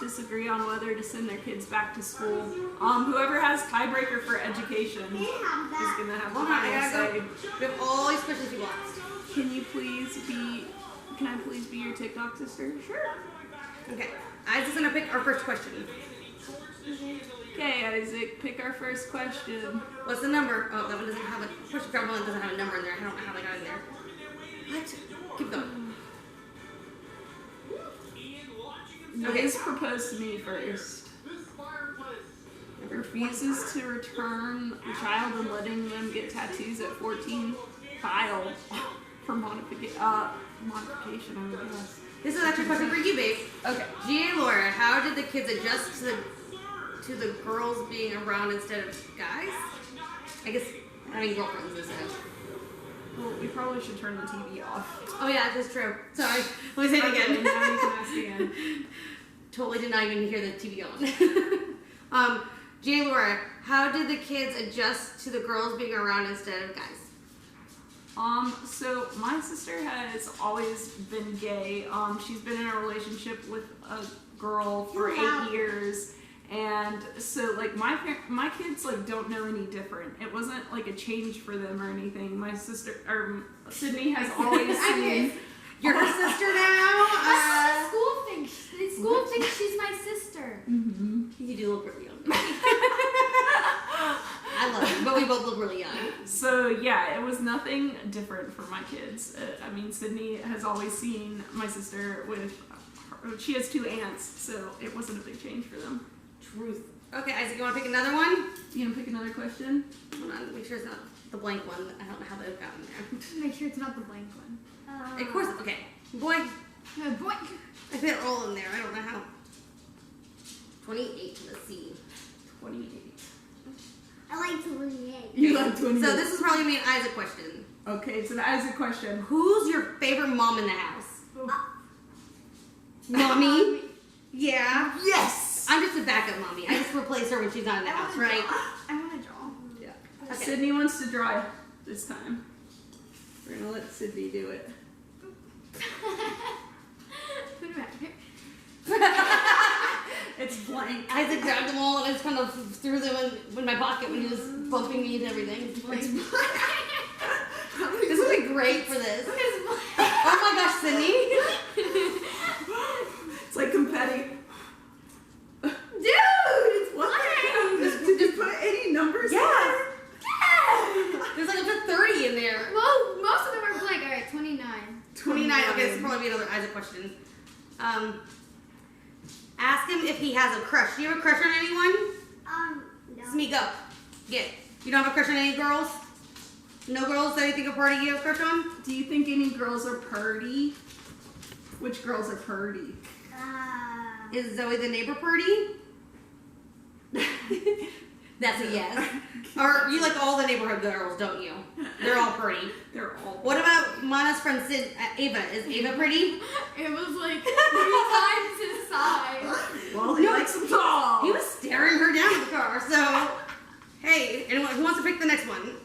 disagree on whether to send their kids back to school. Whoever has tiebreaker for education is gonna have the final say. We have all these questions people asked. Can I please be your TikTok sister? Sure. Okay, Isaac's gonna pick our first question. Okay, Isaac, pick our first question. What's the number? Oh, that one doesn't have a question. Probably doesn't have a number in there. I don't know how they got in there. What? Keep going. Okay, he's proposed to me first. Refuses to return the child and letting them get tattoos at 14. File for modification, I would guess. This is actually a question for you, babe. Okay. GALawyer, how did the kids adjust to the girls being around instead of guys? I guess having girlfriends instead. Well, we probably should turn the TV off. Oh yeah, that's true. Sorry. Let me say it again. Now you can ask again. Totally did not even hear the TV on. GALawyer, how did the kids adjust to the girls being around instead of guys? So my sister has always been gay. She's been in a relationship with a girl for 8 years. And so, like, my kids, like, don't know any different. It wasn't, like, a change for them or anything. My sister, or Sydney has always seen... You're her sister now? School thinks. School thinks she's my sister. Mm-hmm. You do look really young. I love you, but we both look really young. So, yeah, it was nothing different for my kids. I mean, Sydney has always seen my sister with... She has 2 aunts, so it wasn't a big change for them. Truth. Okay, Isaac, you want to pick another one? You gonna pick another question? Hold on, make sure it's not the blank one. I don't know how that got in there. Make sure it's not the blank one. Of course, okay. Boy. Boy. I think they're all in there. I don't know how. 28, let's see. 28. I like 28. You like 28. So this is probably going to be an Isaac question. Okay, it's an Isaac question. Who's your favorite mom in the house? Mommy? Yeah. Yes! I'm just a backup mommy. I just replace her when she's not in the house, right? I want to draw. Yeah. Okay. Sydney wants to draw this time. We're gonna let Sydney do it. Put it back here. It's blank. Isaac grabbed them all and I just kind of threw them in my pocket when he was bumping me into everything. This would be great for this. Oh my gosh, Sydney. It's like confetti. Dude, it's blank. Did you put any numbers in Yeah. there? There's like up to 30 in there. Well, most of them are blank. All right, 29. 29. Okay, this will probably be another Isaac question. Ask him if he has a crush. Do you have a crush on anyone? No. Speak up. Get. You don't have a crush on any girls? No girls that you think are pretty you have a crush on? Do you think any girls are purdy? Which girls are purdy? Is Zoe the neighbor pretty? That's a yes. Or you like all the neighborhood girls, don't you? They're all pretty. They're all. What about Mana's friend Ava? Is Ava pretty? It was like 3 times his size. Well, he likes them tall. He was staring her down in the car. So, hey, anyone who wants to pick the next one?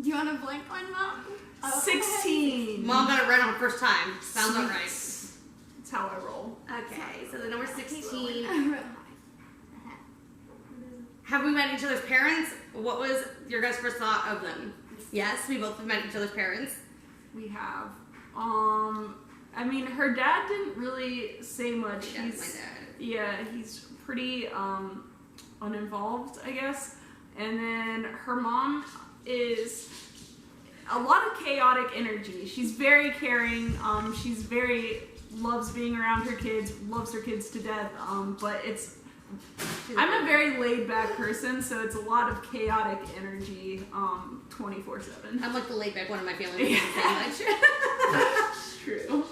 Do you want a blank one, Mom? 16. Mom got it right on the first time. Sounds about right. That's how I roll. Okay, so the number 16. Have we met each other's parents? What was your guys' first thought of them? Yes, we both have met each other's parents. We have. I mean, her dad didn't really say much. Yeah, my dad. Yeah, he's pretty uninvolved, I guess. And then her mom is a lot of chaotic energy. She's very caring. She's loves being around her kids, loves her kids to death. But I'm a very laid back person, so it's a lot of chaotic energy 24/7. I'm like the laid back one in my family. Yeah. Much. True.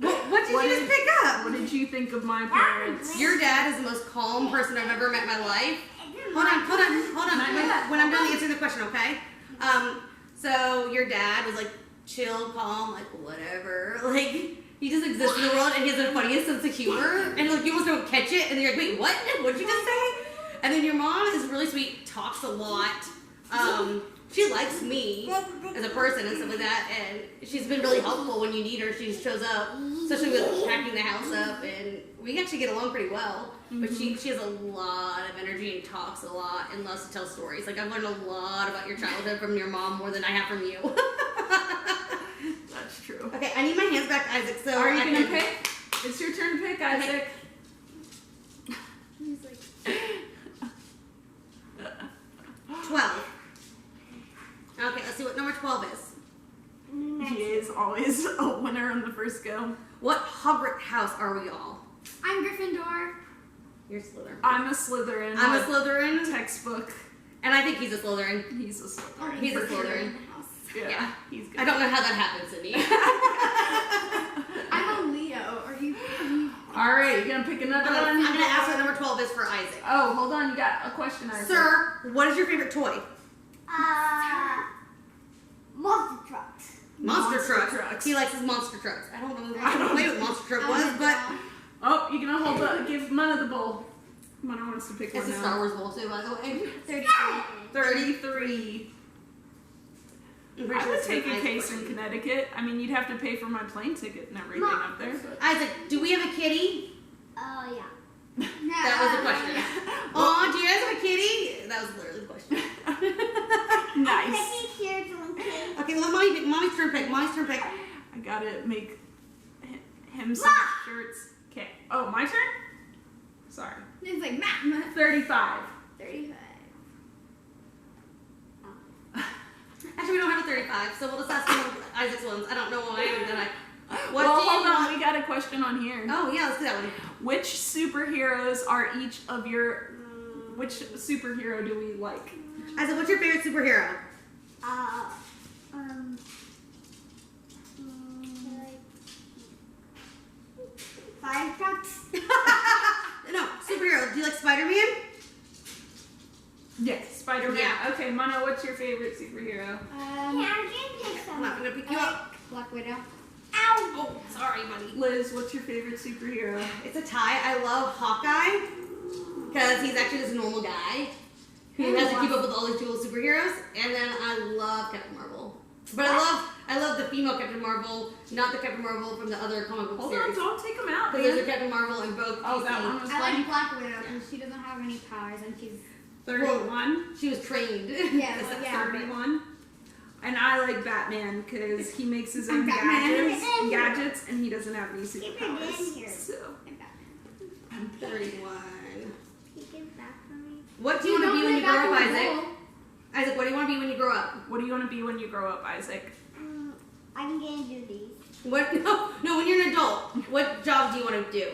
What did you just pick up? What did you think of my parents? Your dad is the most calm person I've ever met in my life. Hold on. When I'm done answering the question, okay? So your dad was like chill, calm, like whatever. Like he just exists in the world and he has the funniest sense of humor. And like you almost don't catch it and you're like, wait, what? What'd you just say? And then your mom is really sweet, talks a lot. she likes me as a person and stuff like that, and she's been really helpful when you need her. She shows up, especially with packing the house up, and we actually get along pretty well. But she has a lot of energy and talks a lot and loves to tell stories. Like, I've learned a lot about your childhood from your mom more than I have from you. That's true. Okay, I need my hands back, Isaac. So are you gonna pick? It's your turn to pick, Isaac. He's like, 12. Okay, let's see what number 12 is. He is always a winner on the first go. What Hogwarts house are we all? I'm Gryffindor. You're Slytherin. I'm a Slytherin. I'm a Slytherin. Textbook. And I think he's a Slytherin. He's a Slytherin. He's a Slytherin. Yeah, he's good. I don't know how that happened, Sydney. I'm a Leo. Are you? Alright, you gonna pick another one? I'm gonna ask what number 12 is for Isaac. Oh, hold on, you got a question, Isaac. Sir, what is your favorite toy? Monster trucks. Monster trucks. trucks. He likes his monster trucks. I don't know what monster truck was, but Oh, you're gonna hold the, give Mana the bowl. Mana wants to pick it's one a now. Star Wars bowl too, by the way. 33. 33. I'm pretty I sure would it's take an a Isaac case in question. Connecticut. I mean, you'd have to pay for my plane ticket and everything up there. But. Isaac, do we have a kitty? Oh, yeah. That was the question. Aw, do you guys have a kitty? That was literally the question. Nice. Okay, well, mommy's turn pick. Mommy's turn pick. I gotta make him some shirts. Okay. Oh, my turn? Sorry. It's like, Matt. 35. 35. Actually, we don't have a 35, so we'll just ask one of Isaac's ones. I don't know why. And then Well, do you hold on. want? We got a question on here. Oh, yeah, let's do that one. Which superheroes are each of your... Which superhero do we like? Isaac, what's your favorite superhero? Fire trucks. No, superhero. Do you like Spider-Man? Yes, Spider-Man. Yeah. Okay, Mana, what's your favorite superhero? I'm not going to pick you up. Black Widow. Oh, sorry, buddy. Liz, what's your favorite superhero? It's a tie. I love Hawkeye because he's actually this normal guy who has to keep up with all these cool superheroes. And then I love Captain Marvel. But I love the female Captain Marvel, not the Captain Marvel from the other comic book Hold series. on, don't take them out, Because there's man. a Captain Marvel in both. Oh, DC. that one was I funny. like Black Widow because she doesn't have any powers and she's 31. She was trained. Yeah, Is that yeah. 31. And I like Batman because he makes his own Batman. gadgets and he doesn't have any superpowers. So, I'm 31. Take back from me. What do you want to be when you grow up, Isaac? Isaac, what do you want to be when you grow up? what do you want to be when you grow up, Isaac? I'm gonna do these. What? No, when you're an adult, what job do you want to do?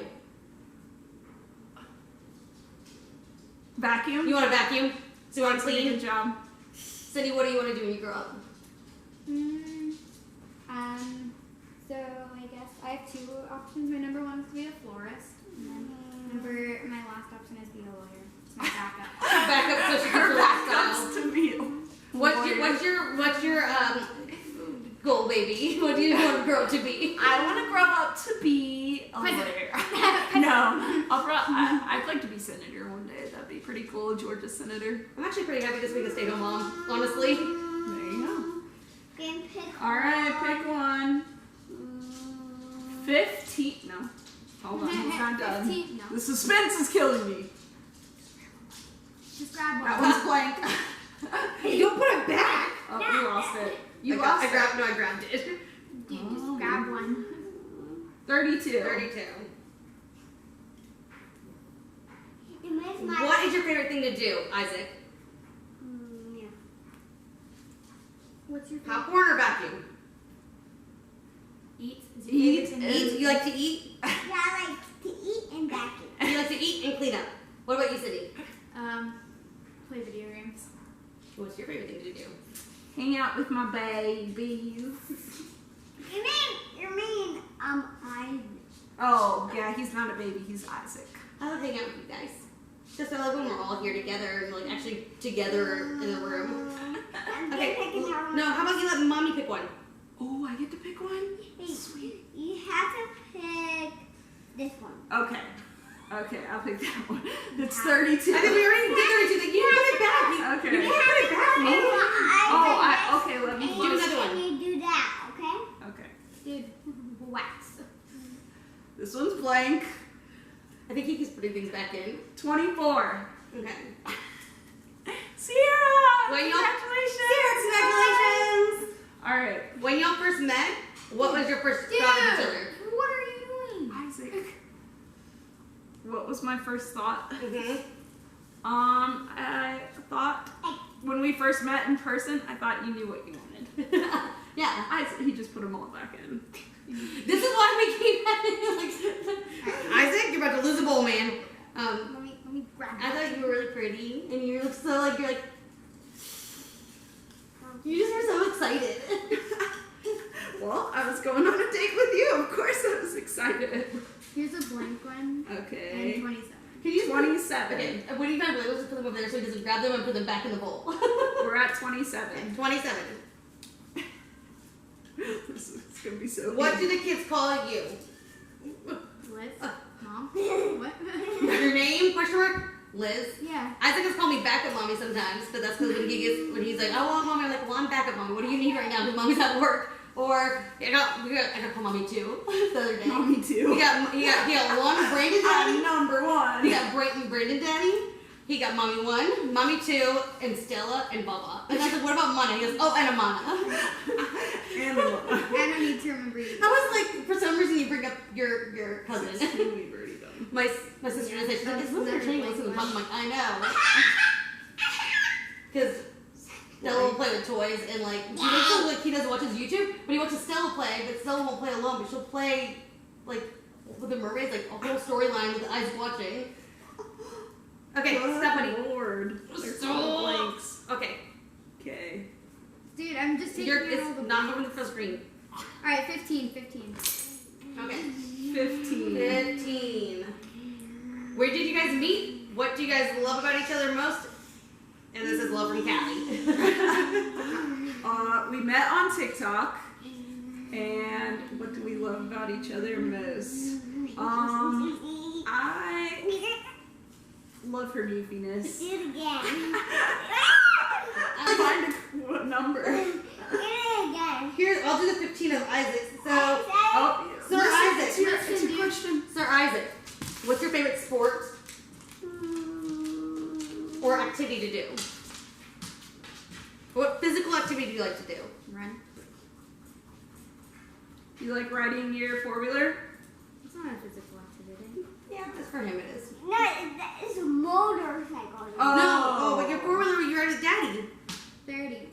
Vacuum? You want to vacuum? So you want to That's a clean? good job. Cindy, what do you want to do when you grow up? So I guess I have two options. My number one is to be a florist. And then my last option is to be a lawyer. It's my backup. Back up so she Her gets backup's lifestyle. to be What's your goal, baby? What do you want to grow up to be? I want to grow up to be a lawyer. No, I'd like to be senator one day. That'd be pretty cool, Georgia senator. I'm actually pretty happy this week to stay home mom, honestly. There you go. Pick All right, pick one. 15. No, hold on, he's not done. 15, no. The suspense is killing me. Just grab one. That one's blank. Hey, don't put it back. Oh, you lost it. You I lost it. grabbed it. Dude, just grab one. 32. 32. My What is your favorite thing to do, Isaac? yeah. What's your favorite? Popcorn or vacuum? Eat. Eat. Eat. You like to eat? Yeah, I like to eat and vacuum. You like to eat and clean up. What about you, Cindy? Play video games. What's your favorite thing to do? Hang out with my babies. You mean, Isaac. Oh, yeah, he's not a baby. He's Isaac. I love hanging out with you guys. Just I love when we're all here together and like actually together in the room. Okay. No, how about you let mommy pick one? Oh, I get to pick one? Sweet. You have to pick this one. Okay. Okay, I'll pick that one. It's 32. I think we already did 32. Like, you put it back. Okay. You can't put it back, man. Okay, let me do another one. You do that, okay? Okay. Dude, wax. This one's blank. I think he keeps putting things back in. 24. Okay. Sierra! When Congratulations! Sarah, congratulations! All right. When y'all first met, what was your first Dude, thought of each other? what are you doing? Isaac. What was my first thought? Mm-hmm. I thought when we first met in person, I thought you knew what you wanted. Yeah. Isaac, he just put them all back in. This is why we keep having like Isaac, you're about to lose a bowl, man. Let me grab I thought you were really pretty, and you look so like you're like. You just were so excited. Well, I was going on a date with you. Of course, I was excited. Here's a blank one. Okay. And 27. Can you 27. Okay. When you find Legos, just put them over there so he doesn't grab them and put them back in the bowl. We're at 27. 27. This is gonna be so. What easy. do the kids call you? Liz? Mom? What? Your name? Question mark? Liz. Yeah. Isaac has called me backup mommy sometimes, but that's because when he's like, oh, well, mommy, I'm like, well, I'm backup mommy. What do you need right now? Because mommy's at work. Or I got call mommy too the other day. Mommy too. He got one Brandon daddy. I'm number one. He got Brandon daddy. He got mommy 1, mommy 2, and Stella and Bubba. And I was like, what about Mana? He goes, oh, and Amana. And the one. I don't need to remember you. I was like, for some reason you bring up your cousin. We've already done. My sister just said, she's like, it's Liz or Shane listen to the podcast. I'm like, I know. Because Stella will play with toys and like, he doesn't watch his YouTube, but he watches Stella play, but Stella won't play alone, but she'll play like with the mermaids, like a whole storyline with Isaac watching. Okay, Stephanie. Lord. There's So- all blanks. Okay. Okay. Dude, I'm just taking out all the It's not blanks. moving the full screen. Alright, 15. Okay. 15. 15. Where did you guys meet? What do you guys love about each other most? And this is love from Callie. We met on TikTok. And what do we love about each other most? I love her goofiness. Do it again. Find a number. Do it again. Here, I'll do the 15 of Isaac. So, Sir Listen, Isaac. It's your question. Sir Isaac, what's your favorite sport or activity to do? What physical activity do you like to do? Run. You like riding your 4-wheeler? It's not a physical activity. Yeah, that's for him it is. No, it's a motorcycle. No, but your 4-wheeler, you ride with Daddy. 30.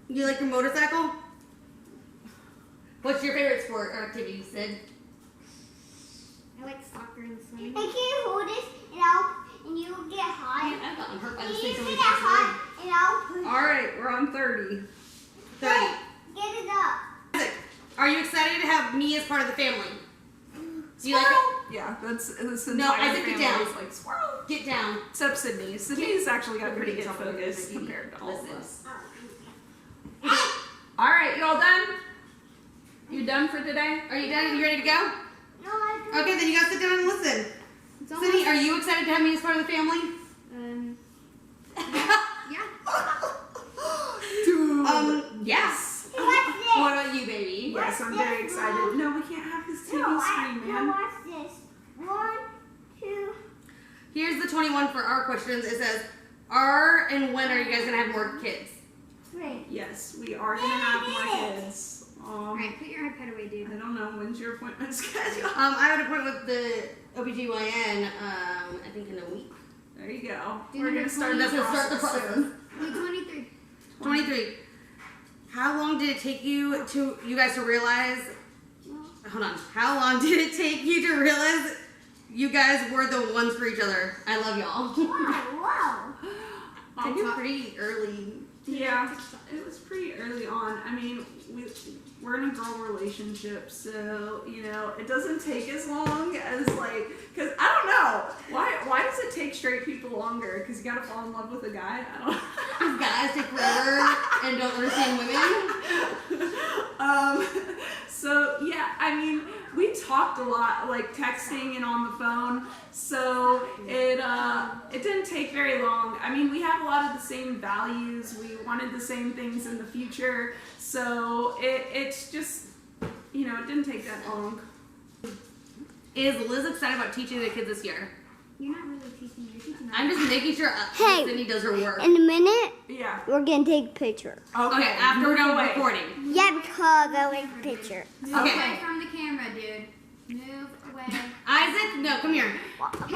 You like your motorcycle? What's your favorite sport or activity, Sid? I like soccer and swimming. I can hold it and you get hot. I've gotten hurt by And this you thing so get many times. hot and I'll push All right, we're on 30. 30. Get it up. Isaac, are you excited to have me as part of the family? Do you like it? Yeah, that's this No, entire Isaac, get family down. is like squirrel. Get down. Except Sydney. Sydney's actually got pretty good focus compared to all of Listen. us. All right, you all done? You done for today? Are you done? You ready to go? No, I don't. Okay, then you guys sit down and listen. It's Sydney, are you excited to have me as part of the family? Yeah. Dude. Yes. Watch this. What about you, baby? Yes, I'm very excited. No, we can't have this TV screen, No, man. watch this. 1, 2. Here's the 21 for our questions. It says, are and when are you guys going to have more kids? 3. Yes, we are gonna have more kids. Alright, put your iPad away, dude. I don't know, when's your appointment schedule? I have an appointment with the OBGYN, I think in a week. There you go. Do We're number gonna start 20. this That's gonna start the process process. soon. Do 23. 23. How long did it take you guys to realize, hold on, how long did it take you to realize you guys were the ones for each other? I love y'all. Wow. I knew pretty early. Yeah, it was pretty early on. I mean, we're in a girl relationship, so, you know, it doesn't take as long as, like, because I don't know. Why does it take straight people longer? Because you got to fall in love with a guy? I don't know. Because guys take forever and don't understand women. So, yeah, I mean, we talked a lot, like texting and on the phone. So it didn't take very long. I mean, we have a lot of the same values. We wanted the same things in the future. So it's just, you know, it didn't take that long. Is Liz excited about teaching the kids this year? You're not really teaching, you're teaching. I'm just making sure Hey. Cindy does her work. In a minute, Yeah. we're gonna take a picture. Okay, after we're done Move away. recording. Yeah, because I like a picture. Move Okay. away from the camera, dude. Move away. Isaac, no, come here. Oh my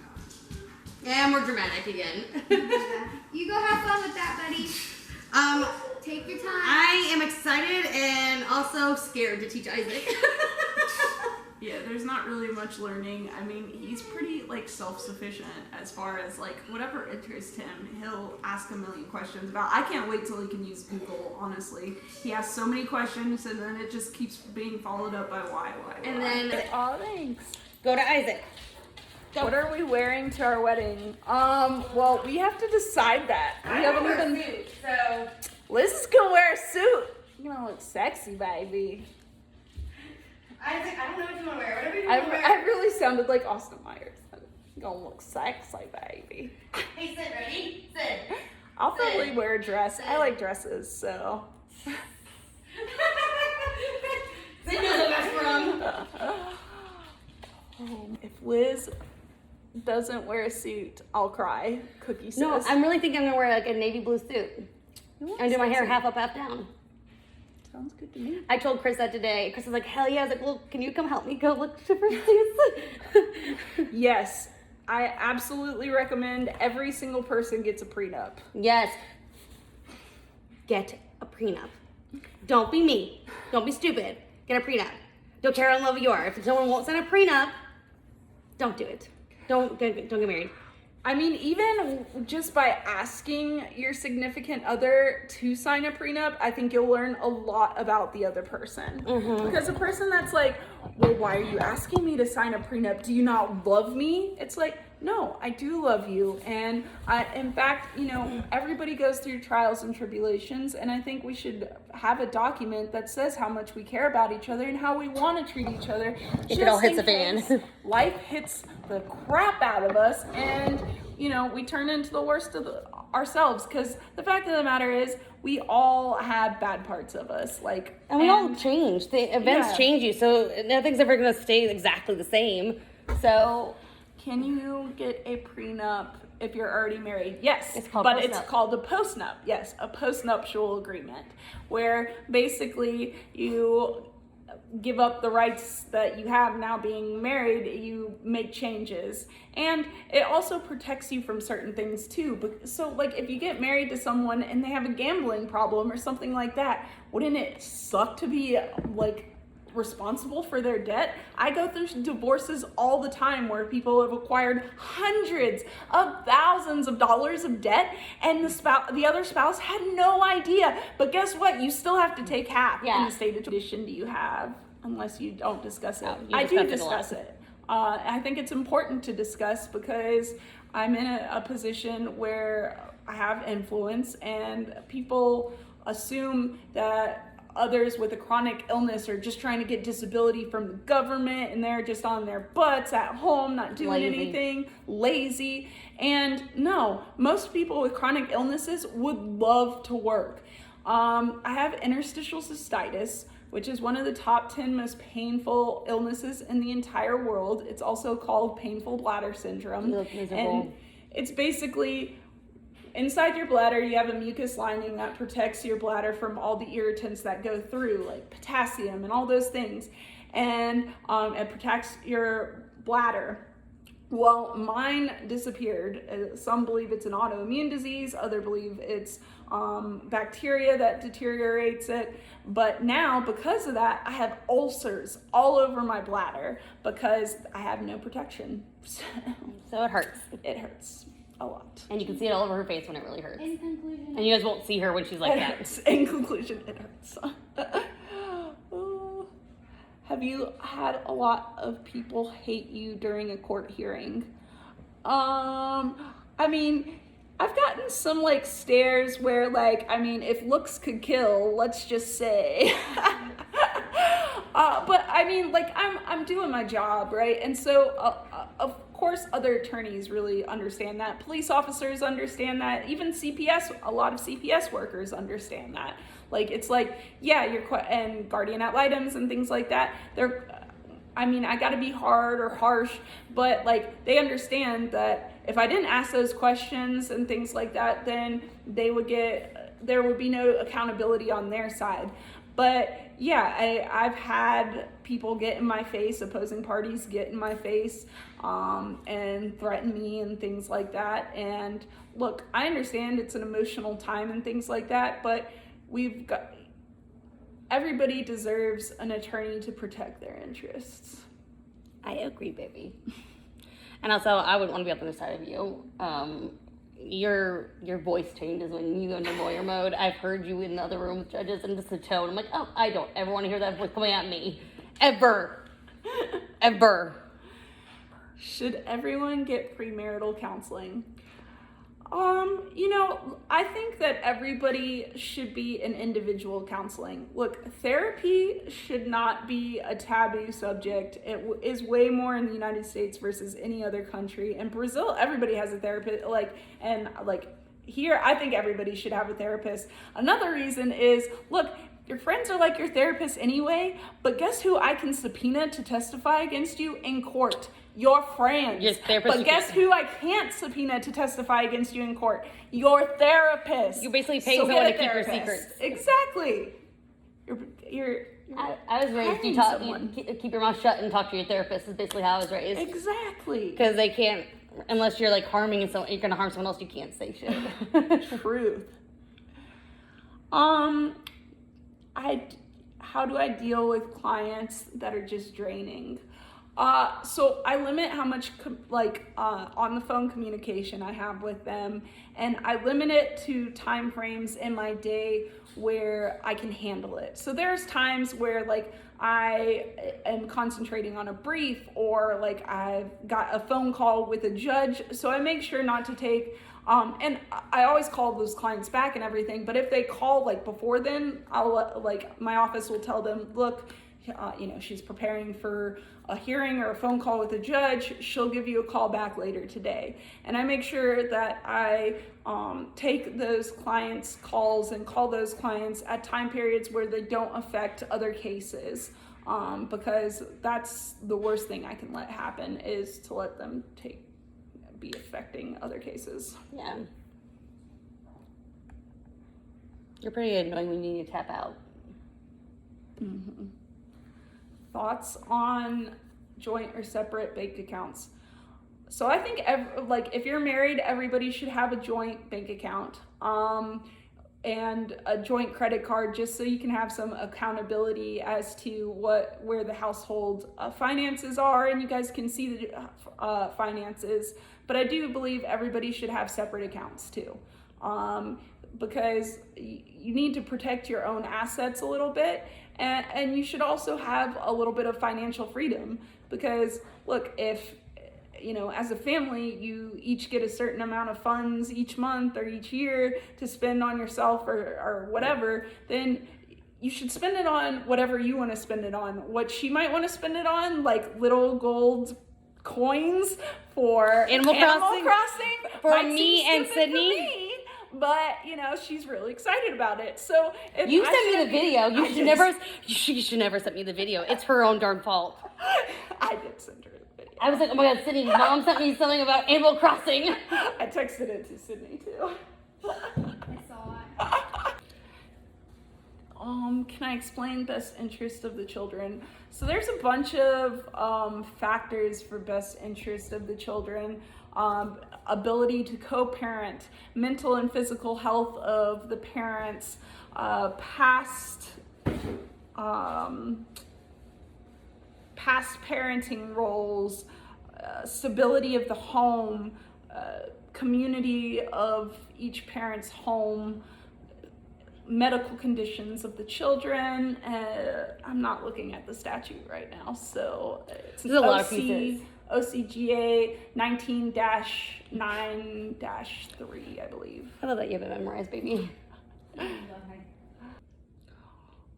gosh. And we're dramatic again. You go have fun with that, buddy. Take your time. I am excited and also scared to teach Isaac. Yeah, there's not really much learning. I mean, he's pretty like self-sufficient as far as like whatever interests him, he'll ask a million questions about. I can't wait till he can use Google, honestly. He asks so many questions and then it just keeps being followed up by why. And then Oh, thanks. go to Isaac. What are we wearing to our wedding? Well, we have to decide that. We haven't even. So Liz is gonna wear a suit. You're gonna look sexy, baby. Isaac, I don't know what you want to wear. Whatever you want to wear. I really sounded like Austin Myers. You're gonna look sexy, baby. Hey, sit, ready? Sit. I'll probably wear a dress. I like dresses, so. Sit knows the best from. If Liz doesn't wear a suit, I'll cry. Cookie says. No, I'm really thinking I'm going to wear like a navy blue suit. And do my hair half up, half down. Sounds good to me. I told Chris that today. Chris was like, hell yeah. I was like, well, can you come help me go look for suits? Yes, I absolutely recommend every single person gets a prenup. Yes. Get a prenup. Don't be me. Don't be stupid. Get a prenup. Don't care how in love you are. If someone won't sign a prenup, don't do it. Don't get married. I mean, even just by asking your significant other to sign a prenup, I think you'll learn a lot about the other person. Mm-hmm. Because a person that's like, well, why are you asking me to sign a prenup? Do you not love me? It's like, no, I do love you. And in fact, you know, everybody goes through trials and tribulations. And I think we should have a document that says how much we care about each other and how we want to treat each other. If it all hits the fan. Life hits the crap out of us and, you know, we turn into the worst of ourselves. Because the fact of the matter is, we all have bad parts of us. And we all change. The events change you. So nothing's ever going to stay exactly the same. So... Can you get a prenup if you're already married? Yes, it's called but postnup. It's called a postnup. Yes, a postnuptial agreement, where basically you give up the rights that you have now being married. You make changes, and it also protects you from certain things too. So, like, if you get married to someone and they have a gambling problem or something like that, wouldn't it suck to be like responsible for their debt? I go through divorces all the time where people have acquired hundreds of thousands of dollars of debt and the other spouse had no idea. But guess what? You still have to take half. Yeah. In the state of tradition do you have, unless you don't discuss it. You I do discuss it a discuss it. I think it's important to discuss because I'm in a position where I have influence and people assume that others with a chronic illness are just trying to get disability from the government and they're just on their butts at home, not doing anything, lazy. And no, most people with chronic illnesses would love to work. I have interstitial cystitis, which is one of the top 10 most painful illnesses in the entire world. It's also called painful bladder syndrome. You look miserable. And it's basically inside your bladder, you have a mucus lining that protects your bladder from all the irritants that go through, like potassium and all those things. And it protects your bladder. Well, mine disappeared. Some believe it's an autoimmune disease. Others believe it's bacteria that deteriorates it. But now, because of that, I have ulcers all over my bladder because I have no protection. So it hurts. It hurts a lot. And you can see it all over her face when it really hurts. In conclusion, And you guys won't see her when she's like It that. hurts. In conclusion, it hurts. Have you had a lot of people hate you during a court hearing? I mean, I've gotten some like stares where like, I mean, if looks could kill, let's just say. But I mean, like, I'm doing my job, right? And so, of course, other attorneys really understand that. Police officers understand that. Even CPS, a lot of CPS workers understand that. Like, it's like, yeah, and guardian ad litems and things like that. I mean, I gotta be hard or harsh, but like, they understand that if I didn't ask those questions and things like that, then there would be no accountability on their side. But yeah, I've had people get in my face, opposing parties get in my face, and threaten me and things like that. And look, I understand it's an emotional time and things like that, but everybody deserves an attorney to protect their interests. I agree, baby. And also, I wouldn't want to be on the other side of you. Your voice changes when you go into lawyer mode. I've heard you in the other room with judges, and just the tone. I'm like, oh, I don't ever want to hear that voice coming at me. Ever. Ever. Should everyone get premarital counseling? I think that everybody should be in individual counseling. Look, therapy should not be a taboo subject. It is way more in the United States versus any other country. In Brazil, everybody has a therapist, here, I think everybody should have a therapist. Another reason is, look, your friends are like your therapist anyway, but guess who I can subpoena to testify against you in court? Your friends. Your therapist. But guess who I can't subpoena to testify against you in court? Your therapist. You're basically paying someone to keep your secrets. Exactly. I was raised, you keep your mouth shut and talk to your therapist is basically how I was raised. Exactly. Because they can't, unless you're like harming someone, you're going to harm someone else, you can't say shit. Truth. How do I deal with clients that are just draining? So I limit how much on the phone communication I have with them, and I limit it to time frames in my day where I can handle it. So there's times where like I am concentrating on a brief, or like I've got a phone call with a judge, so I make sure not to take and I always call those clients back and everything, but if they call like before then, I'll my office will tell them, look, she's preparing for a hearing or a phone call with a judge. She'll give you a call back later today. And I make sure that I take those clients' calls and call those clients at time periods where they don't affect other cases, because that's the worst thing I can let happen, is to let them be affecting other cases. Yeah. You're pretty annoying when you need to tap out. Mm-hmm. Thoughts on joint or separate bank accounts? So I think if you're married, everybody should have a joint bank account and a joint credit card, just so you can have some accountability as to where the household finances are, and you guys can see the finances. But I do believe everybody should have separate accounts too, because you need to protect your own assets a little bit. And you should also have a little bit of financial freedom, because look, if, as a family, you each get a certain amount of funds each month or each year to spend on yourself or whatever, then you should spend it on whatever you want to spend it on. What she might want to spend it on, like little gold coins for Animal Crossing for me and Sydney. But she's really excited about it. So you sent me the video. You should never send me the video. It's her own darn fault. I did send her the video. I was like, oh my god, Sydney's mom sent me something about Animal Crossing. I texted it to Sydney too. I saw it. Can I explain best interest of the children? So there's a bunch of factors for best interest of the children. Ability to co-parent, mental and physical health of the parents, past parenting roles, stability of the home, community of each parent's home, medical conditions of the children. I'm not looking at the statute right now, so it's a lot of pieces. OCGA 19-9-3, I believe. I love that you have it memorized, baby.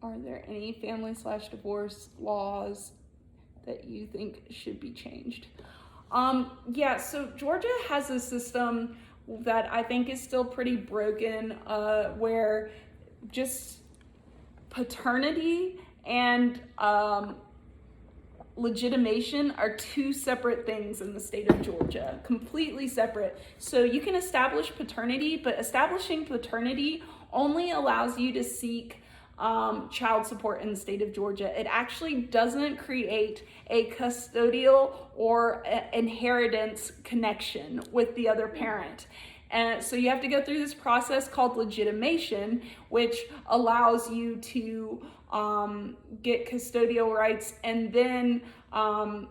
Are there any family/divorce laws that you think should be changed? Yeah, so Georgia has a system that I think is still pretty broken, where just paternity and legitimation are two separate things in the state of Georgia, completely separate. So you can establish paternity, but establishing paternity only allows you to seek child support in the state of Georgia. It actually doesn't create a custodial or inheritance connection with the other parent. And so you have to go through this process called legitimation, which allows you to get custodial rights and then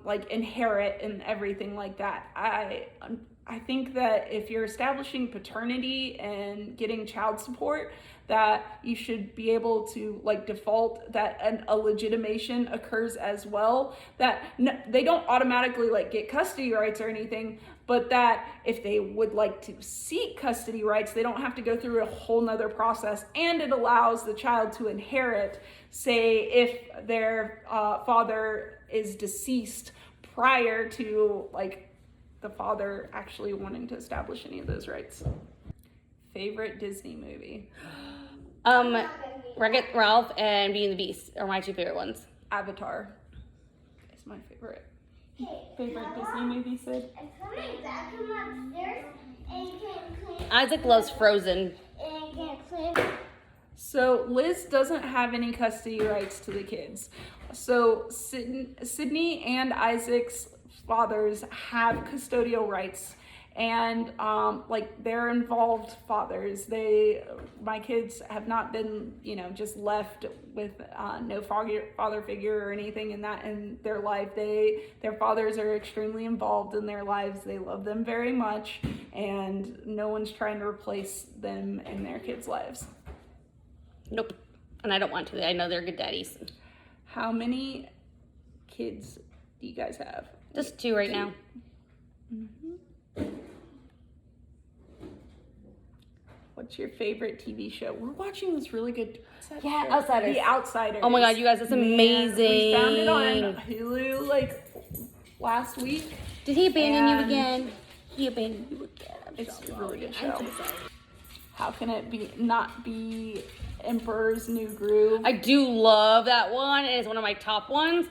like inherit and everything like that. I think that if you're establishing paternity and getting child support, that you should be able to like default that a legitimation occurs as well, that they don't automatically like get custody rights or anything, but that if they would like to seek custody rights, they don't have to go through a whole nother process. And it allows the child to inherit, say if their father is deceased prior to like the father actually wanting to establish any of those rights. Favorite Disney movie? Wreck-It Ralph and Beauty and the Beast are my two favorite ones. Avatar is my favorite. Favorite Disney movie, Sid? Isaac loves Frozen. So Liz doesn't have any custody rights to the kids. So Sydney and Isaac's fathers have custodial rights, and like they're involved fathers. My kids have not been, just left with no father figure or anything in their life. Their fathers are extremely involved in their lives. They love them very much, and no one's trying to replace them in their kids' lives. Nope. And I don't want to. I know they're good daddies. How many kids do you guys have? Just two right now. Mm-hmm. What's your favorite TV show? We're watching this really good show. Outsiders. The Outsiders. Oh my God, you guys, that's amazing. We found it on Hulu like last week. Did he abandon you again? He abandoned you again. It's a really good show. How can it not be Emperor's New Groove? I do love that one, and it's one of my top ones,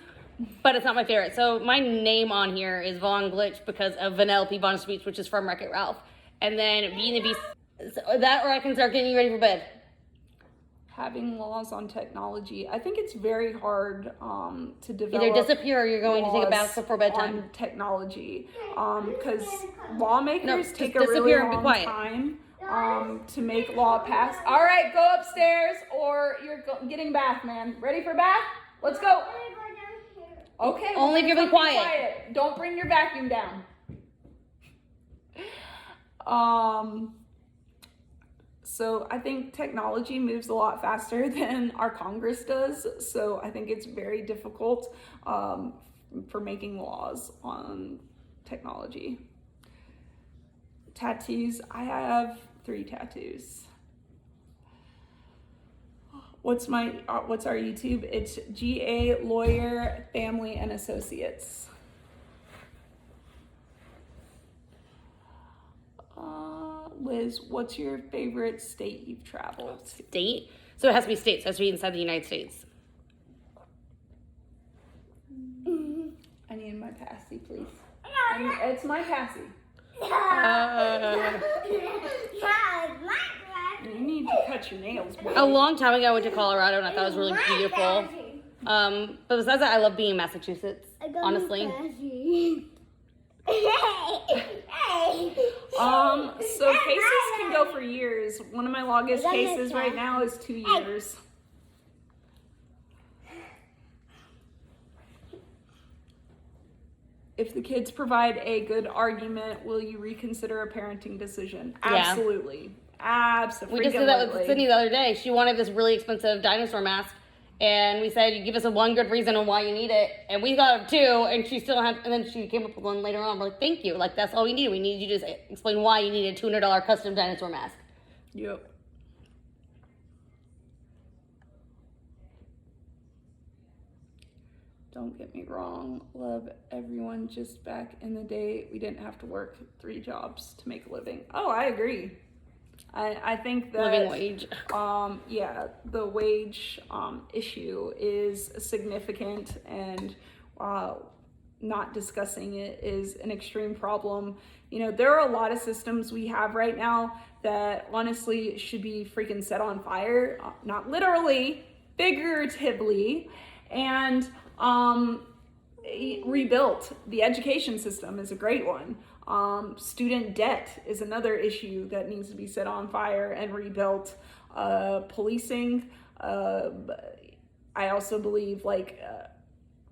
but it's not my favorite. So my name on here is Von Glitch because of Vanellope Von Speech, which is from Wreck-It Ralph. And then Beauty and the Beast, so that, or I can start getting you ready for bed. Having laws on technology. I think it's very hard to develop. Either disappear or you're going to take a bath before bedtime. On technology, because lawmakers take a disappear really and be long quiet. time to make law pass. All right, go upstairs or you're getting bath, man. Ready for bath? Let's go. Okay. Only if you're being quiet. Don't bring your vacuum down. So I think technology moves a lot faster than our Congress does. So I think it's very difficult for making laws on technology. Tattoos. I have 3 tattoos. What's our YouTube? It's GALawyer Family and Associates. Liz, what's your favorite state you've traveled? State? So it has to be states. It has to be inside the United States. I need my passy, please. It's my passy. You need to cut your nails, boy. A long time ago, I went to Colorado, and I thought it was really beautiful. But besides that, I love being in Massachusetts, honestly. So cases can go for years. One of my longest cases right now is 2 years. If the kids provide a good argument, will you reconsider a parenting decision? Yeah. Absolutely. Absolutely. We just did that with Sydney the other day. She wanted this really expensive dinosaur mask. And we said, you give us one good reason on why you need it. And we thought of 2, and she still had, and then she came up with one later on. We're like, thank you. Like, that's all we need. We need you to just explain why you need a $200 custom dinosaur mask. Yep. don't get me wrong, love everyone. Just back in the day, we didn't have to work 3 jobs to make a living. Oh, I agree. I think that living wage. Yeah, the wage issue is significant, and not discussing it is an extreme problem. You know, there are a lot of systems we have right now that honestly should be freaking set on fire, not literally, figuratively, and rebuilt. The education system is a great one. Student debt is another issue that needs to be set on fire and rebuilt. Policing, I also believe, like,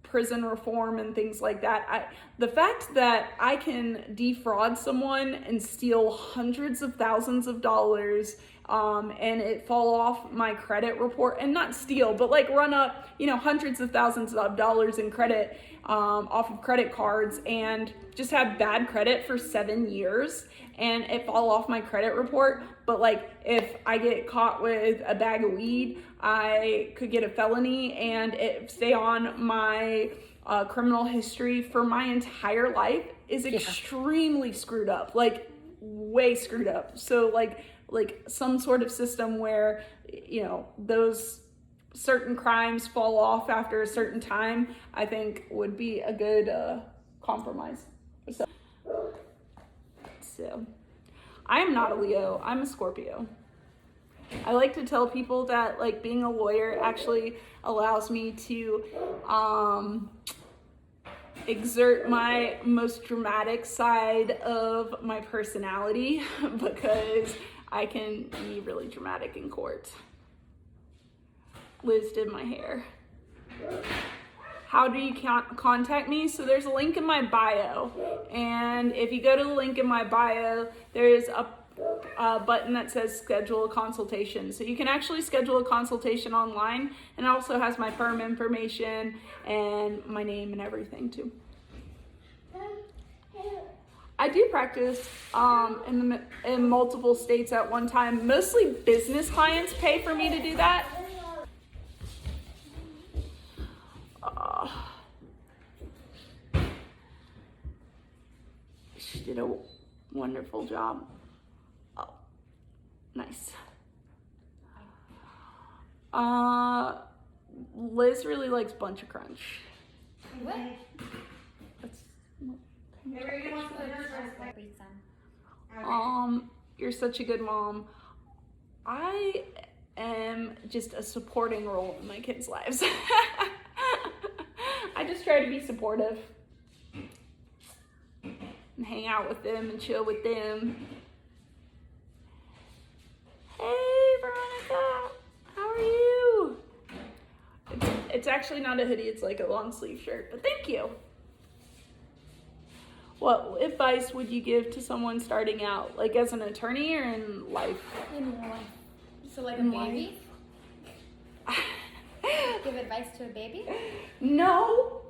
prison reform and things like that. The fact that I can defraud someone and steal hundreds of thousands of dollars, and it fall off my credit report, and not steal, but like run up, you know, hundreds of thousands of dollars in credit off of credit cards, and just have bad credit for 7 years, and it fall off my credit report. But like, if I get caught with a bag of weed, I could get a felony, and it stay on my criminal history for my entire life is extremely screwed up, like way screwed up. So like some sort of system where, you know, those certain crimes fall off after a certain time, I think would be a good compromise. So I am not a Leo, I'm a Scorpio. I like to tell people that, like, being a lawyer actually allows me to exert my most dramatic side of my personality, because I can be really dramatic in court. Liz did my hair. How do you contact me? So there's a link in my bio, and if you go to the link in my bio, there's a button that says schedule a consultation. So you can actually schedule a consultation online, and it also has my firm information and my name and everything too. I do practice in multiple states at one time. Mostly business clients pay for me to do that. She did a wonderful job. Oh, nice. Liz really likes Bunch of Crunch. What? You're such a good mom. I am just a supporting role in my kids' lives. I just try to be supportive and hang out with them and chill with them. Hey, Veronica, how are you? It's actually not a hoodie, it's like a long sleeve shirt, but thank you. What advice would you give to someone starting out, like as an attorney or in life? In life. So like In a baby? Give advice to a baby? No.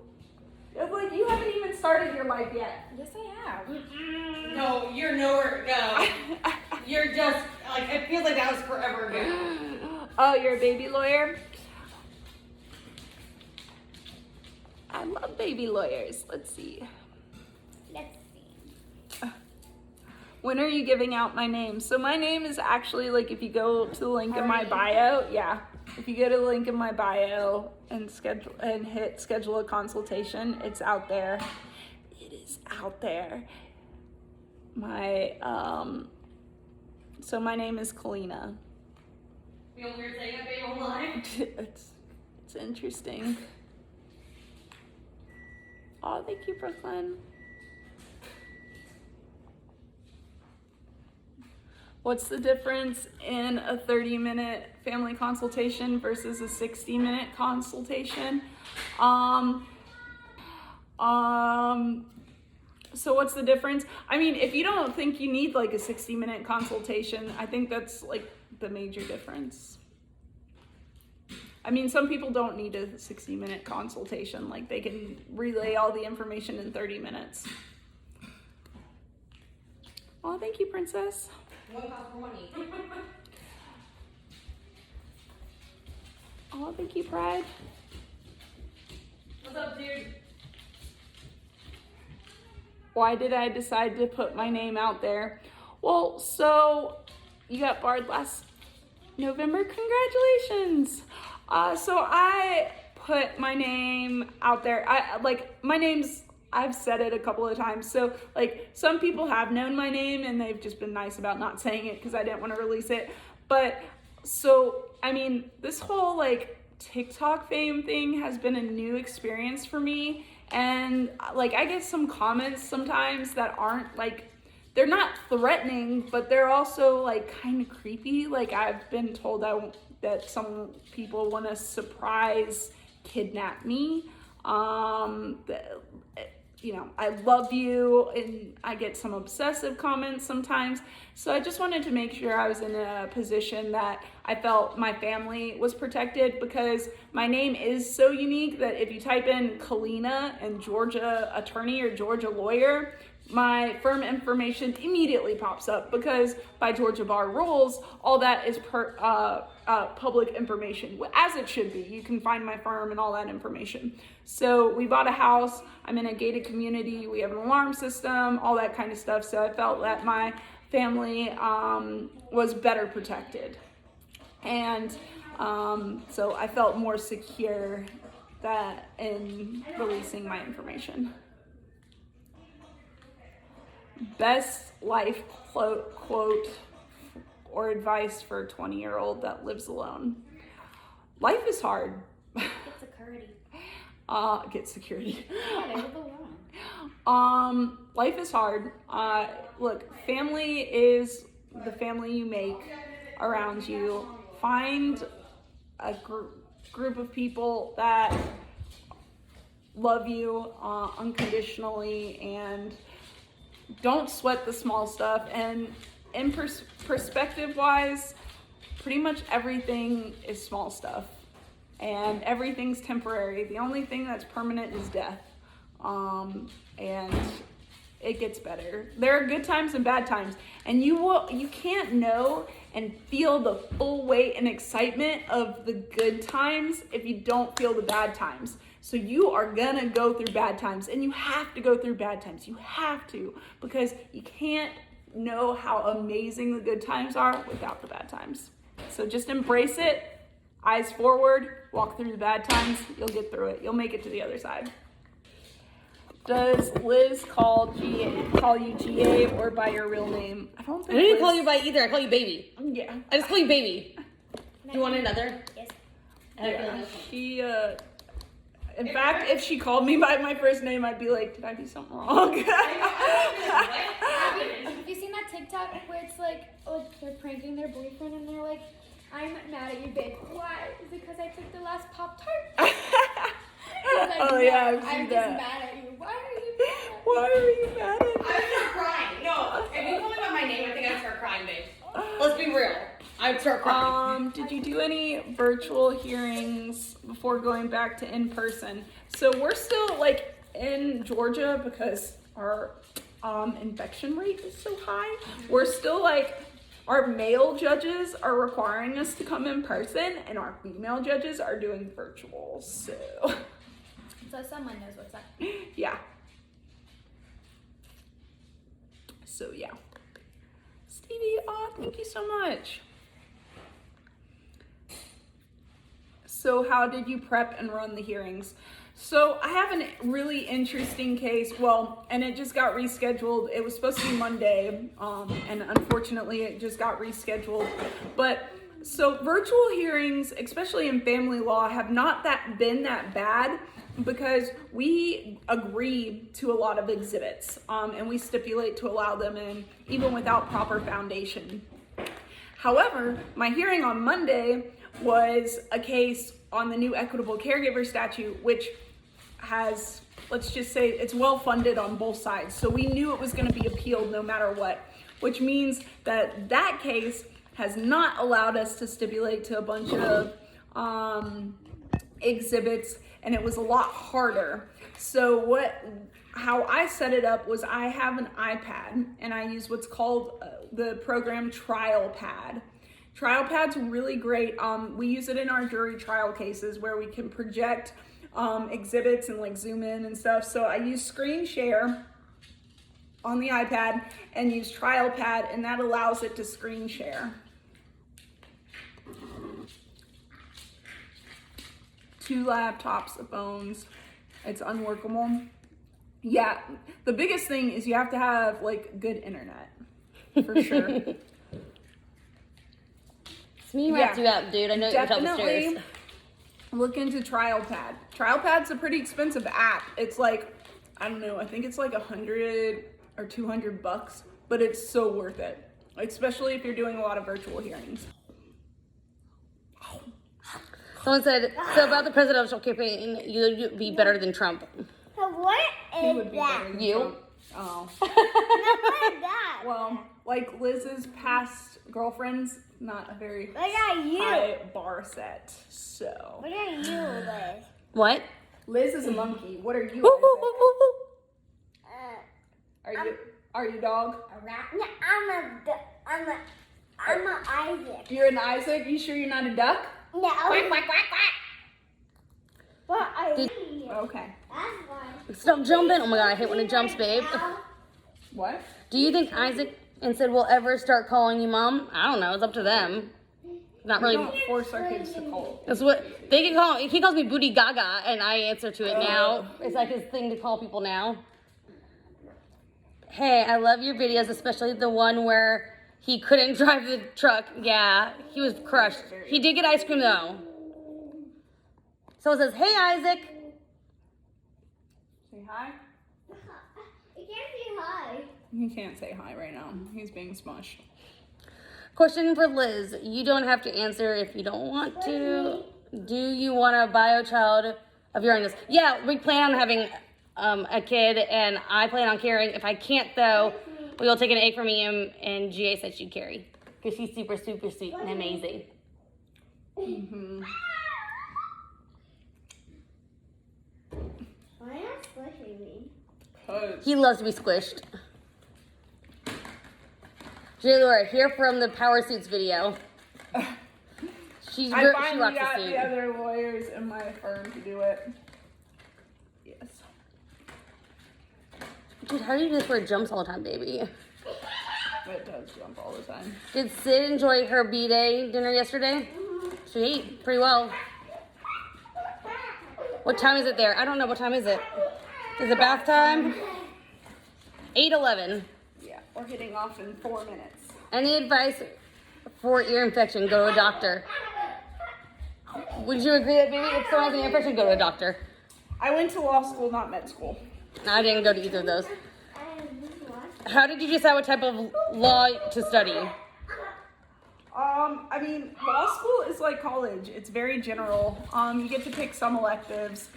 It's like, you haven't even started your life yet. Yes, I have. No, you're nowhere to go. You're just, like, it feels like that was forever ago. Oh, you're a baby lawyer? I love baby lawyers. Let's see. Let's see. When are you giving out my name? So my name is actually, like, if you go to the link in my bio, if you go to the link in my bio and hit schedule a consultation, it's out there. It is out there. So my name is Kalina. Feel weird saying that name online? It's interesting. Oh, thank you, Brooklyn. What's the difference in a 30-minute family consultation versus a 60-minute consultation? So what's the difference? I mean, if you don't think you need like a 60-minute consultation, I think that's like the major difference. I mean, some people don't need a 60-minute consultation. Like, they can relay all the information in 30 minutes. Oh, thank you, Princess. One cost for money. Oh, thank you, Pride. What's up, dude? Why did I decide to put my name out there? Well, so you got barred last November. Congratulations. So I put my name out there. I've said it a couple of times. So like some people have known my name and they've just been nice about not saying it because I didn't want to release it. But so, I mean, this whole like TikTok fame thing has been a new experience for me. And like I get some comments sometimes that aren't like, they're not threatening, but they're also like kind of creepy. Like I've been told that some people want to surprise kidnap me. You know, I love you, and I get some obsessive comments sometimes. So I just wanted to make sure I was in a position that I felt my family was protected, because my name is so unique that if you type in Kalina and Georgia attorney or Georgia lawyer, my firm information immediately pops up, because by Georgia bar rules, all that is public information, as it should be. You can find my firm and all that information. So we bought a house. I'm in a gated community. We have an alarm system, all that kind of stuff. So I felt that my family was better protected. And so I felt more secure in releasing my information. Best life quote or advice for a 20-year-old that lives alone. Life is hard. Get security. Get security. Yeah, they live alone. Life is hard. Look, family is the family you make around you. Find a group of people that love you unconditionally, and don't sweat the small stuff. And in perspective wise, pretty much everything is small stuff, and everything's temporary. The only thing that's permanent is death. And it gets better. There are good times and bad times, and you can't know and feel the full weight and excitement of the good times if you don't feel the bad times. So you are gonna go through bad times, and you have to go through bad times. You have to, because you can't know how amazing the good times are without the bad times. So just embrace it, eyes forward, walk through the bad times. You'll get through it. You'll make it to the other side. Does Liz call you GA or by your real name? I don't even call you by either. I call you baby. Yeah. I just call you baby. Do you want another? Yes. Yeah. She in fact, if she called me by my first name, I'd be like, did I do something wrong? Have you seen that TikTok where it's like they're pranking their boyfriend and they're like, I'm mad at you, babe. Why? Is it because I took the last Pop-Tart? Like, oh yeah, I've seen I'm that. just mad at you. Why are you mad at me? Why are you mad at me? I would start crying. No, if you call me by my name, I think I'd start crying, babe. Let's be real. I'd start crying. Did you do any virtual hearings before going back to in person? So we're still like in Georgia, because our infection rate is so high. We're still like, our male judges are requiring us to come in person, and our female judges are doing virtual. So someone knows what's up. yeah. So yeah. Stevie, thank you so much. So how did you prep and run the hearings? So I have a really interesting case, and it just got rescheduled. It was supposed to be Monday, and unfortunately it just got rescheduled. But so virtual hearings, especially in family law, have not been that bad, because we agree to a lot of exhibits, and we stipulate to allow them in even without proper foundation. However, my hearing on Monday was a case on the new equitable caregiver statute, which has, let's just say, it's well funded on both sides. So we knew it was going to be appealed no matter what, which means that case has not allowed us to stipulate to a bunch of exhibits, and it was a lot harder. So how I set it up was, I have an iPad, and I use what's called the program Trial Pad. Trial Pad's really great. We use it in our jury trial cases, where we can project exhibits and like zoom in and stuff. So I use screen share on the iPad and use trial pad, and that allows it to screen share. 2 laptops, the phones, it's unworkable. Yeah, the biggest thing is you have to have like good internet, for sure. It's me wrapped you up, dude. I know you're top of the stairs. Look into trial pad. Trial pad's a pretty expensive app. It's like, I don't know, I think it's like $100 or $200, but it's so worth it, especially if you're doing a lot of virtual hearings. Someone said, so about the presidential campaign, you'd be better than Trump. So what He is would be that? better than You? Trump. Oh. No, what is that? Well, like Liz's past girlfriends, not a very What are you? high bar set. So What are you, Liz? What? Liz is a monkey. What are you? Woo, woo, woo, woo, woo. Are you dog? A rat? No, I'm a Isaac. You're an Isaac? You sure you're not a duck? No. Quack, quack, quack, quack. What are Did- you? Okay. That's fine. Stop jumping. Oh my god, I hate when it jumps, babe. What? Do you think Isaac and Sid will ever start calling you mom? I don't know. It's up to them. Not We really. don't force our kids to call. That's what they can call. He calls me Booty Gaga, and I answer to it now. It's like his thing to call people now. Hey, I love your videos, especially the one where he couldn't drive the truck. Yeah, he was crushed. He did get ice cream though. Someone says, "Hey, Isaac." Say hi. I can't say hi. He can't say hi right now. He's being smushed. Question for Liz. You don't have to answer if you don't want to. Do you want a bio child of your own? Yeah, we plan on having a kid, and I plan on carrying. If I can't, though, we will take an egg from me, and GA said she'd carry. Because she's super, super sweet and amazing. Mm-hmm. Why not squishing me? He loves to be squished. GALawyer, here from the Power Suits video. I She finally rocks got the suit. the other lawyers in my firm to do it. Yes. Dude, how do you do this where it jumps all the time, baby? It does jump all the time. Did Sid enjoy her B-Day dinner yesterday? She ate pretty well. What time is it there? I don't know. What time is it? Is it bath time? 8:11. Yeah, we're hitting off in 4 minutes. Any advice for ear infection? Go to a doctor. Would you agree that, baby, if someone has an ear infection, go to a doctor? I went to law school, not med school. I didn't go to either of those. How did you decide what type of law to study? I mean, law school is like college. It's very general. You get to pick some electives.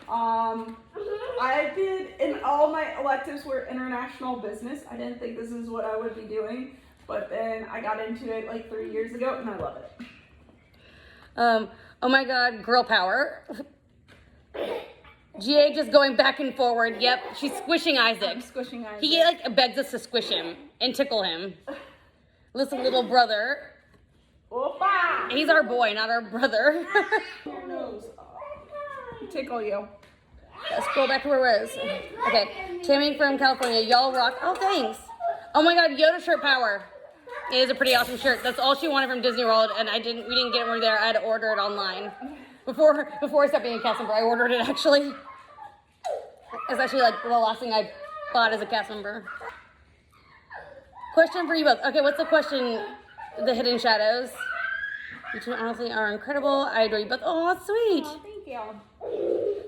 I did, and all my electives were international business. I didn't think this is what I would be doing, but then I got into it like 3 years ago, and I love it. Oh my God, girl power. GA just going back and forward. Yep, she's squishing Isaac. I'm squishing Isaac. He like begs us to squish him and tickle him. Listen, little brother. Opa! He's our boy, not our brother. Oh, nose. Tickle you. Let's go back to where it was. Okay, Tammy from California. Y'all rock. Oh, thanks. Oh my God, Yoda shirt power. It is a pretty awesome shirt. That's all she wanted from Disney World, and we didn't get it when we were there. I had to order it online. Before I stopped being a cast member, I ordered it actually. It's actually like the last thing I bought as a cast member. Question for you both. Okay, what's the question? The Hidden Shadows. You two honestly are incredible. I adore you both. Oh, that's sweet. Oh, thank you.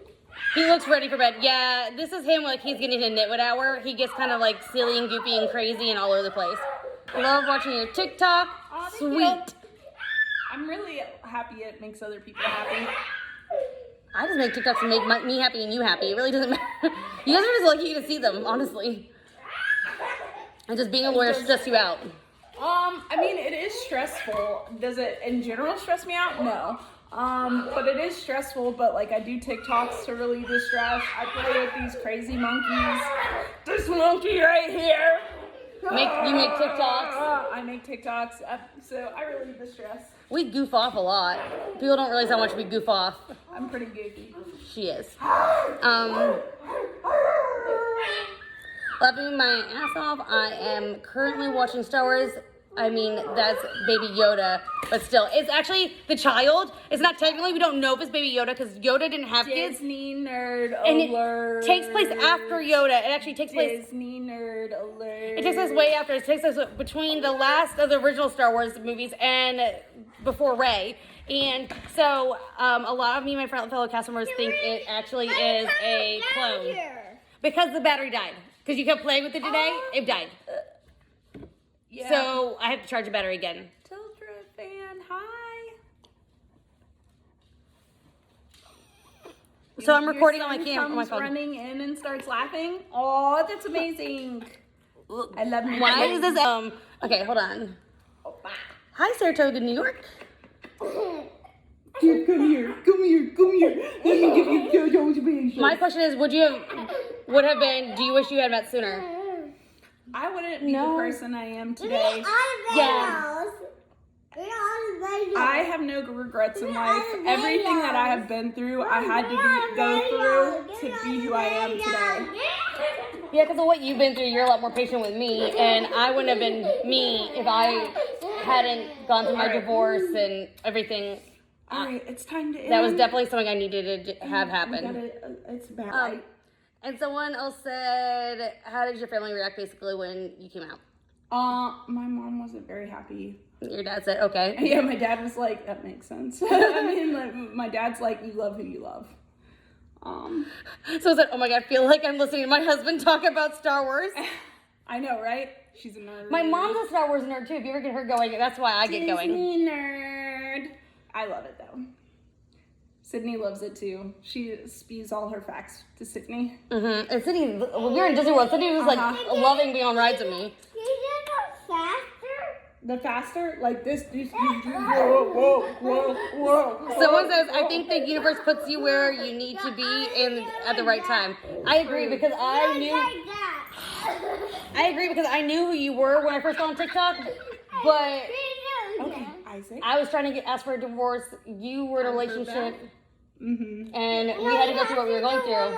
He looks ready for bed. Yeah, this is him like he's getting to Knitwit Hour. He gets kind of like silly and goofy and crazy and all over the place. I love watching your TikTok. Oh, thank Sweet. you. I'm really happy it makes other people happy. I just make TikToks to make me happy and you happy. It really doesn't matter. You guys are just lucky to see them, honestly. And just being a lawyer stress you out. I mean, it is stressful. Does it in general stress me out? No. But it is stressful, but like I do TikToks to relieve the stress. I play with these crazy monkeys. This monkey right here. You make TikToks. I make TikToks, so I relieve the stress. We goof off a lot. People don't realize how much we goof off. I'm pretty goofy. She is. Laughing my ass off. I am currently watching Star Wars. I mean, that's Baby Yoda, but still, it's actually the child. It's not technically, we don't know if it's Baby Yoda because Yoda didn't have kids. Disney nerd And alert. it takes place after Yoda. It actually takes place. Disney nerd alert. It takes place way after. It takes place between the last of the original Star Wars movies and before Rey. And so, a lot of me and my fellow cast members think it actually is a clone because the battery died. Because you kept playing with it today, it died. Yeah. So I have to charge the battery again. Tildra fan, hi. So I'm recording on my Your son camera, on my comes phone. running in and starts laughing. Oh, that's amazing. I love you. Why is this? Okay, hold on. Hi, Saratoga, New York. Dude, come here. Let me give you JoJo's. My question is, would have been? Do you wish you had met sooner? I wouldn't be the person I am today. Yeah. I have no regrets in life. Everything that I have been through, I had to go through to be who I am today. Yeah, because of what you've been through, you're a lot more patient with me, and I wouldn't have been me if I hadn't gone through my divorce and everything. All right, it's time to end. That was definitely something I needed to have happen. It's bad. And someone else said, how did your family react basically when you came out? My mom wasn't very happy. Your dad said, okay. Yeah, my dad was like, that makes sense. I mean, like, my dad's like, you love who you love. So I said, oh my God, I feel like I'm listening to my husband talk about Star Wars. I know, right? She's a nerd. My mom's a Star Wars nerd too. If you ever get her going, that's why I get going. Disney nerd. I love it though. Sydney loves it too. She spews all her facts to Sydney. Mm-hmm. And Sydney, when we were in Disney World, Sydney was like loving being on rides with me. The faster, like this, whoa. Someone says, I think the universe puts you where you need to be at the right time. I agree because I knew who you were when I first got on TikTok, but Okay, Isaac. I was trying to ask for a divorce. You were in a relationship, Mm-hmm. and we had to go through what we were going through.